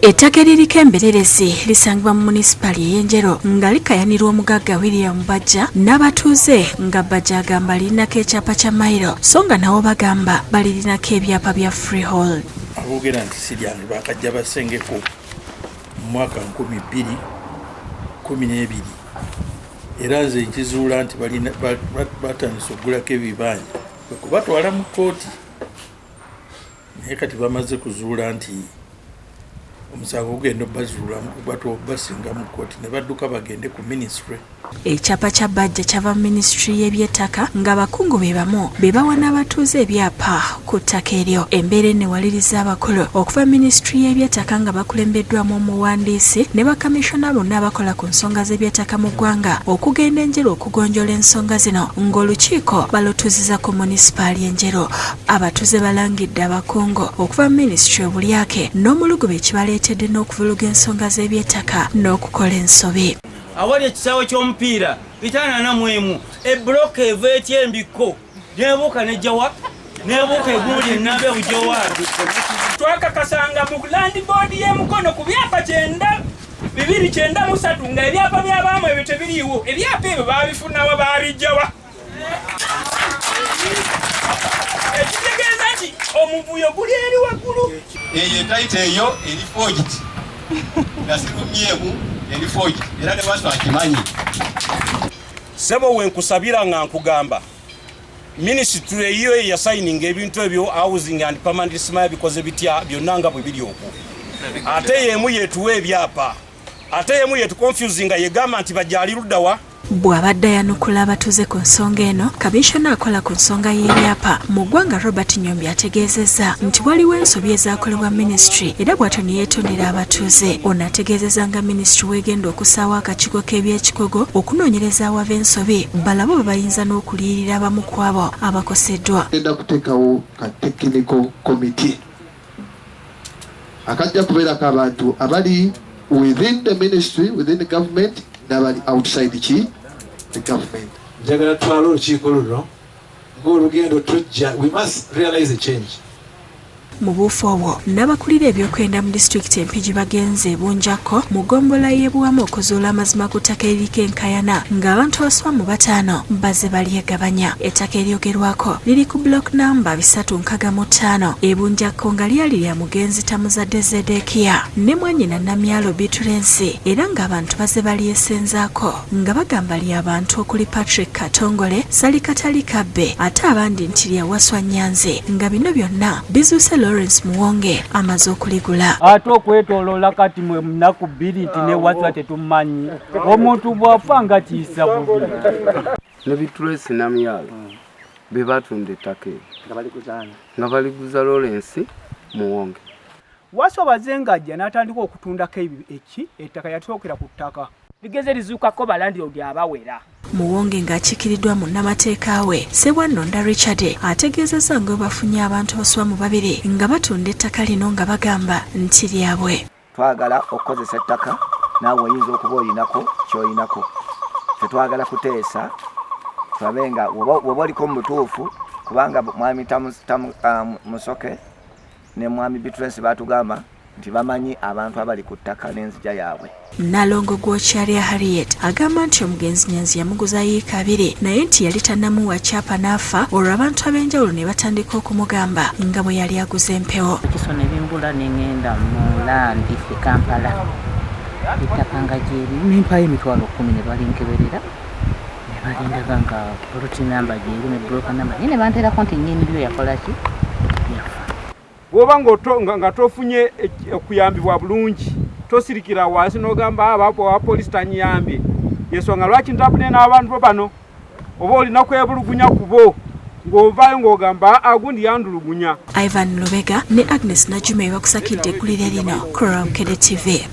Ettaka eririko embererezi lisangibwa mu munisipali ey'Enjero nga likayanirwa omugagga William Bajja n'abatuuze nga Bajja agamba lirinako ekyapa kya mayiro so nga nabo bagamba balirinako ebyapa bya freehold. Aboogera nti si lyange bakajja basengeko mu mwaka 2012 era nze nkizuula nti batandise okugulako ebibanja kubatwala mu kkooti naye kati bamaze kuzuula nti omusango gugenda basinga mu kkooti ne badduka bagende ku ministry. Ekyapa kya Bajja kyava mu ministry y'ebyettaka ng'abakungu be bamu be bawa n'abatuuze ebyapa ku ttaka eryo. Embeera ennewaliriza abakulu okuva ministry y'ebyettaka nga bakulembeddwamu omuwandiisi ne bakamishona bonna abakola ku nsonga z'ebyettaka mu ggwanga okugenda Enjero okugonjola ensonga zino ng'olukiiko balutuuziza ku munisipaali y'Enjero. Abatuuze balangidde abakungu okuva mu ministry obulyake n'omuluguba ekibaleetedde n'okuvuluga ensonga z'ebyettaka n'okukola ensobi. Awali ekisaawe ky'omupiira bitaanana mwemu ebbuloka eva etyembiko nebuuka nejjawa nebuuka eggulu lyennabe bujowa twakakasanga mu land board y'emukono ku byapa 293 nga ebyapa by'abaamu ebyo tebiriiwo ebyapa ebyo baabifunawa baabijjawa ekitegeeza nti omuvuyo guli eri waggulu eyo etaita eyo eri forged nga sirumyemu eri forged era ne baso akimanyi. Sebo wenkusabira nga nkugamba ministry eyo yasayininga ebintu ebyo housing and permanent smile bikoze bitya byonna nga bwe biri okwo ate yemu yetuwa ebyapa ate yemu yetu confusing yegamba nti bajali luddawa. Bw'abadde yanukula abatuuze ku nsonga eno, kamishona akola ku nsonga y'ebyapa mu ggwanga Robert Nyombi ategeezezza nti waliwo ensobi ezaakolebwa ministry era bw'atyo ne yeetondera abatuuze. Ono ategeezezza nga ministry weegenda okusaawo akakiiko k'ebyekikogo okunoonyereza awava ensobi balabo bayinza n'okuliyirira abamu ku abo abakoseddwa. Genda kuteekawo ka technical committee akajja kubeerako abantu abali within the ministry, within the government, n'abali outside the government. Njagala twala olukiiko luno ng'olugendo tujja, we must realize a change. Mu buufu obwo n'abakulira ebyokwenda mu disitulikiti Empigi bagenze Bunjako mu ggombola y'ebuwamu okuzuula amazima ku ttaka eririko enkayana ng'abantu abasoba mu 5 bazze balyegabanya. Ettaka eryogerwako liri ku block number 365 Ebunjako nga lyali lya mugenzi Tamuzadde Zedekiya ne mwannyina Namyalo Bitulensi era ng'abantu bazze balyesenzaako nga bagamba ly'abantu okuli Patrick Katongole, Sali Katali Kabbe ate abandi nti lya Waswa Nyanze nga bino byonna bizuuse Lawrence Muwonge amaze okuligula. Ate okwetoloola kati mwe munaku 2 nti ne Waswa tetumanyi omuntu bw'afa nga kiyisa bubi. Ne Bitulesi Namyalo be batunda ettaka nga baliguza Lawrence Muwonge. Waswa bazengajja n'atandika okutundako ettaka yatookera ku ttaka ligeze lizuukako balandiroodi abawera. Muwonge ng'akiikiriddwa mu nnamateeka we Ssebwannonda Richard ategeezezza nga bafunye abantu basoba mu 2 nga batunda ettaka lino nga bagamba nti lyabwe. Twagala okukozesa ettaka naawe oyinza okuba olinako ky'olinako. Tetwagala kuteesa tulabe nga woba oliko mu butuufu kubanga mwami Musoke ne mwami Bitulesi batugamba nti bamanyi abantu abali ku ttaka n'enzija yaabwe. Nalongo Gwokyalya Harriet agamba nti omugenzi Nyanzi yamuguza yiika 2 naye nti yali tannamuwa kyapa n'afa olwo abantu ab'enjawulo ne batandika okumugamba nga bwe yali aguza empewo. Kisona ebimbula n'engenda mu landi e Kampala ettaka nga gyeri nempayo emitwalo 10 ne balinkeberera ne balindaga nga plot number gyeri ne broker number naye ne banteerako nti nnyini byo yakola ki yafa. Woba nga tofunye okuyambibwa bulungi tosirikira wansi n'ogamba abapo police tanyambye yensonga lwaki ntapune n'abantu bano oba olina kwebulugunya kubo ng'ovaayo ng'ogamba agundi yandulugunya. Ivan Lubega ne Agnes Najume bakusakidde eggulire lino Crown KD TV.